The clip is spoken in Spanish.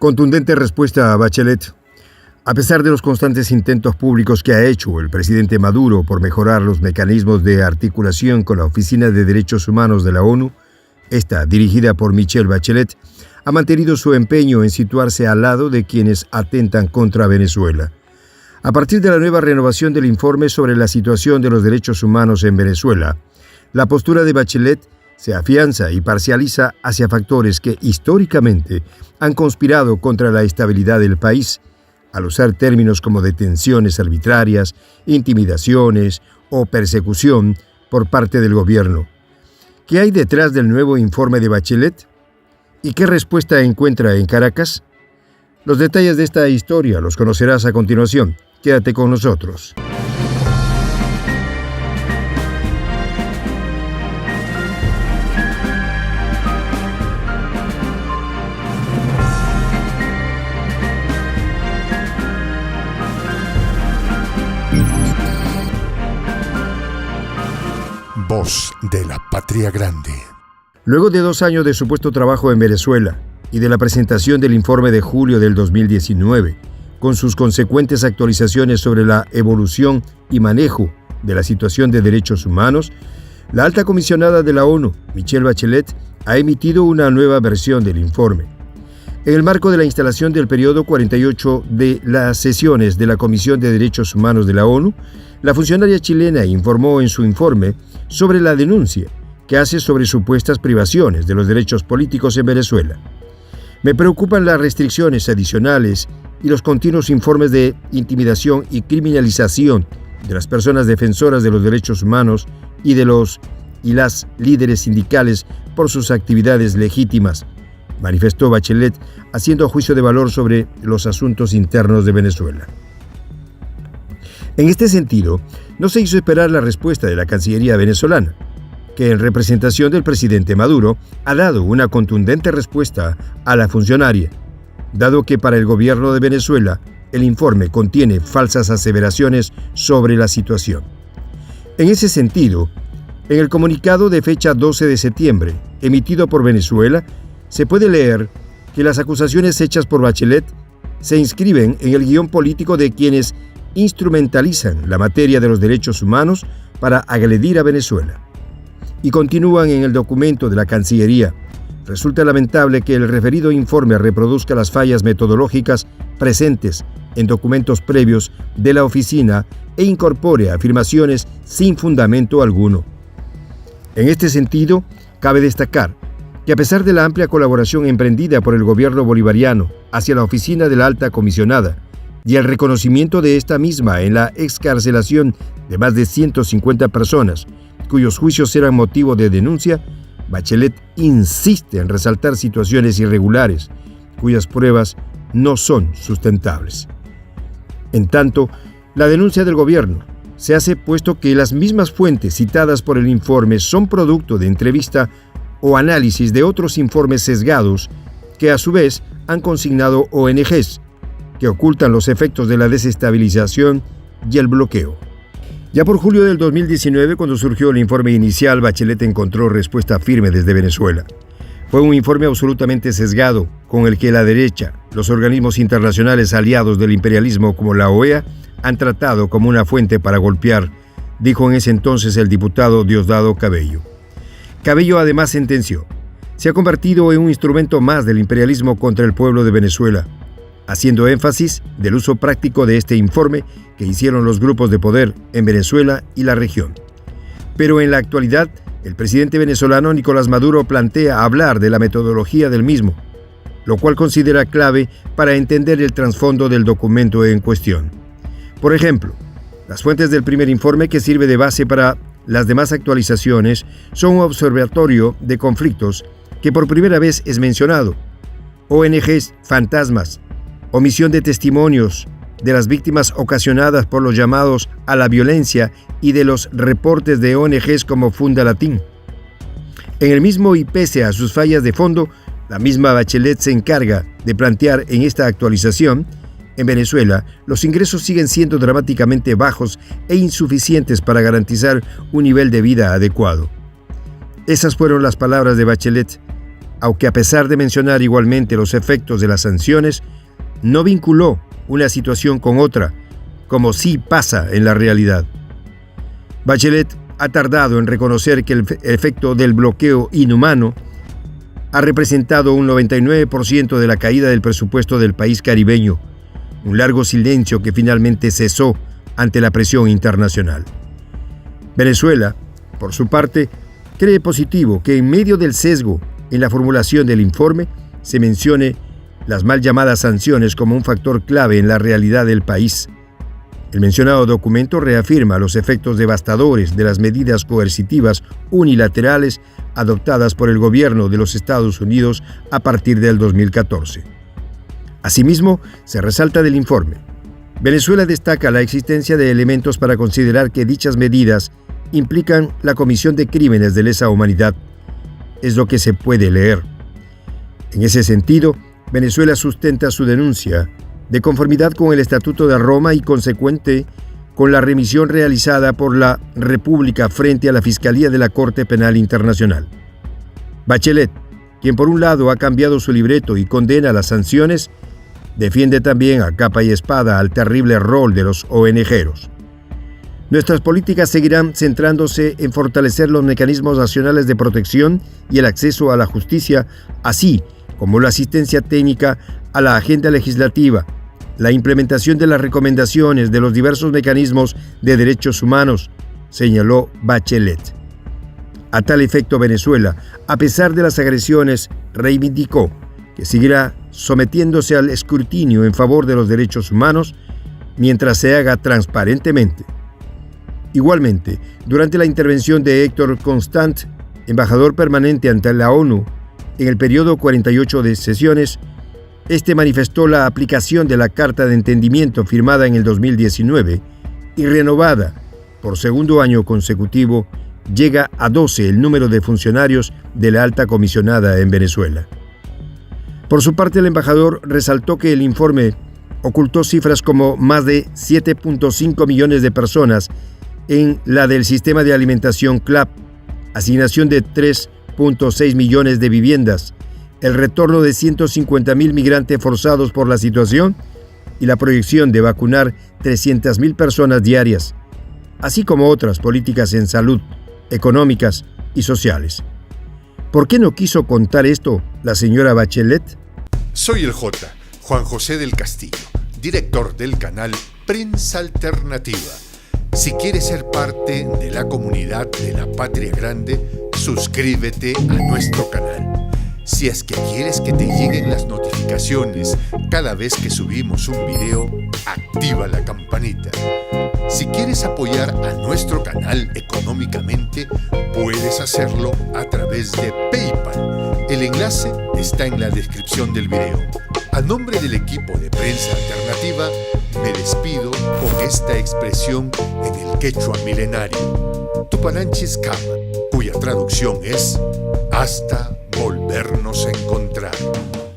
Contundente respuesta a Bachelet. A pesar de los constantes intentos públicos que ha hecho el presidente Maduro por mejorar los mecanismos de articulación con la Oficina de Derechos Humanos de la ONU, esta, dirigida por Michelle Bachelet, ha mantenido su empeño en situarse al lado de quienes atentan contra Venezuela. A partir de la nueva renovación del informe sobre la situación de los derechos humanos en Venezuela, la postura de Bachelet se afianza y parcializa hacia factores que históricamente han conspirado contra la estabilidad del país, al usar términos como detenciones arbitrarias, intimidaciones o persecución por parte del gobierno. ¿Qué hay detrás del nuevo informe de Bachelet? ¿Y qué respuesta encuentra en Caracas? Los detalles de esta historia los conocerás a continuación. Quédate con nosotros. Voz de la Patria Grande. Luego de 2 años de supuesto trabajo en Venezuela y de la presentación del informe de julio del 2019, con sus consecuentes actualizaciones sobre la evolución y manejo de la situación de derechos humanos, la alta comisionada de la ONU, Michelle Bachelet, ha emitido una nueva versión del informe. En el marco de la instalación del periodo 48 de las sesiones de la Comisión de Derechos Humanos de la ONU, la funcionaria chilena informó en su informe sobre la denuncia que hace sobre supuestas privaciones de los derechos políticos en Venezuela. Me preocupan las restricciones adicionales y los continuos informes de intimidación y criminalización de las personas defensoras de los derechos humanos y de los y las líderes sindicales por sus actividades legítimas, manifestó Bachelet, haciendo juicio de valor sobre los asuntos internos de Venezuela. En este sentido, no se hizo esperar la respuesta de la Cancillería venezolana, que en representación del presidente Maduro ha dado una contundente respuesta a la funcionaria, dado que para el gobierno de Venezuela el informe contiene falsas aseveraciones sobre la situación. En ese sentido, en el comunicado de fecha 12 de septiembre, emitido por Venezuela, se puede leer que las acusaciones hechas por Bachelet se inscriben en el guión político de quienes instrumentalizan la materia de los derechos humanos para agredir a Venezuela. Y continúan en el documento de la Cancillería. Resulta lamentable que el referido informe reproduzca las fallas metodológicas presentes en documentos previos de la oficina e incorpore afirmaciones sin fundamento alguno. En este sentido, cabe destacar que a pesar de la amplia colaboración emprendida por el gobierno bolivariano hacia la oficina de la alta comisionada y el reconocimiento de esta misma en la excarcelación de más de 150 personas, cuyos juicios eran motivo de denuncia, Bachelet insiste en resaltar situaciones irregulares, cuyas pruebas no son sustentables. En tanto, la denuncia del gobierno se hace puesto que las mismas fuentes citadas por el informe son producto de entrevista o análisis de otros informes sesgados que a su vez han consignado ONGs, que ocultan los efectos de la desestabilización y el bloqueo. Ya por julio del 2019, cuando surgió el informe inicial, Bachelet encontró respuesta firme desde Venezuela. Fue un informe absolutamente sesgado, con el que la derecha, los organismos internacionales aliados del imperialismo como la OEA, han tratado como una fuente para golpear, dijo en ese entonces el diputado Diosdado Cabello. Cabello además sentenció: se ha convertido en un instrumento más del imperialismo contra el pueblo de Venezuela, haciendo énfasis del uso práctico de este informe que hicieron los grupos de poder en Venezuela y la región. Pero en la actualidad, el presidente venezolano Nicolás Maduro plantea hablar de la metodología del mismo, lo cual considera clave para entender el trasfondo del documento en cuestión. Por ejemplo, las fuentes del primer informe, que sirve de base para las demás actualizaciones, son un observatorio de conflictos que por primera vez es mencionado, ONGs fantasmas, omisión de testimonios de las víctimas ocasionadas por los llamados a la violencia y de los reportes de ONGs como Funda Latín. En el mismo y pese a sus fallas de fondo, la misma Bachelet se encarga de plantear en esta actualización: en Venezuela, los ingresos siguen siendo dramáticamente bajos e insuficientes para garantizar un nivel de vida adecuado. Esas fueron las palabras de Bachelet aunque a pesar de mencionar igualmente los efectos de las sanciones, no vinculó una situación con otra, como sí pasa en la realidad. Bachelet ha tardado en reconocer que el efecto del bloqueo inhumano ha representado un 99% de la caída del presupuesto del país caribeño, un largo silencio que finalmente cesó ante la presión internacional. Venezuela, por su parte, cree positivo que en medio del sesgo en la formulación del informe se mencione las mal llamadas sanciones como un factor clave en la realidad del país. El mencionado documento reafirma los efectos devastadores de las medidas coercitivas unilaterales adoptadas por el gobierno de los Estados Unidos a partir del 2014. Asimismo, se resalta del informe: Venezuela destaca la existencia de elementos para considerar que dichas medidas implican la comisión de crímenes de lesa humanidad. Es lo que se puede leer. En ese sentido, Venezuela sustenta su denuncia de conformidad con el Estatuto de Roma y consecuente con la remisión realizada por la República frente a la Fiscalía de la Corte Penal Internacional. Bachelet, quien por un lado ha cambiado su libreto y condena las sanciones, defiende también a capa y espada al terrible rol de los ONGeros. Nuestras políticas seguirán centrándose en fortalecer los mecanismos nacionales de protección y el acceso a la justicia, así como la asistencia técnica a la agenda legislativa, la implementación de las recomendaciones de los diversos mecanismos de derechos humanos, señaló Bachelet. A tal efecto, Venezuela, a pesar de las agresiones, reivindicó que seguirá sometiéndose al escrutinio en favor de los derechos humanos mientras se haga transparentemente. Igualmente, durante la intervención de Héctor Constant, embajador permanente ante la ONU, en el periodo 48 de sesiones, este manifestó la aplicación de la Carta de Entendimiento firmada en el 2019 y renovada por segundo año consecutivo. Llega a 12 el número de funcionarios de la alta comisionada en Venezuela. Por su parte, el embajador resaltó que el informe ocultó cifras como más de 7.5 millones de personas en la del sistema de alimentación CLAP, asignación de 3.6 millones de viviendas, el retorno de 150.000 migrantes forzados por la situación y la proyección de vacunar 300.000 personas diarias, así como otras políticas en salud, económicas y sociales. ¿Por qué no quiso contar esto la señora Bachelet? Soy el J, Juan José del Castillo, director del canal Prensa Alternativa. Si quieres ser parte de la comunidad de la Patria Grande, suscríbete a nuestro canal. Si es que quieres que te lleguen las notificaciones cada vez que subimos un video, activa la campanita. Si quieres apoyar a nuestro canal económicamente, puedes hacerlo a través de PayPal. El enlace está en la descripción del video. A nombre del equipo de Prensa Alternativa, me despido con esta expresión en el quechua milenario, Tupananchis Kama, cuya traducción es hasta volvernos a encontrar.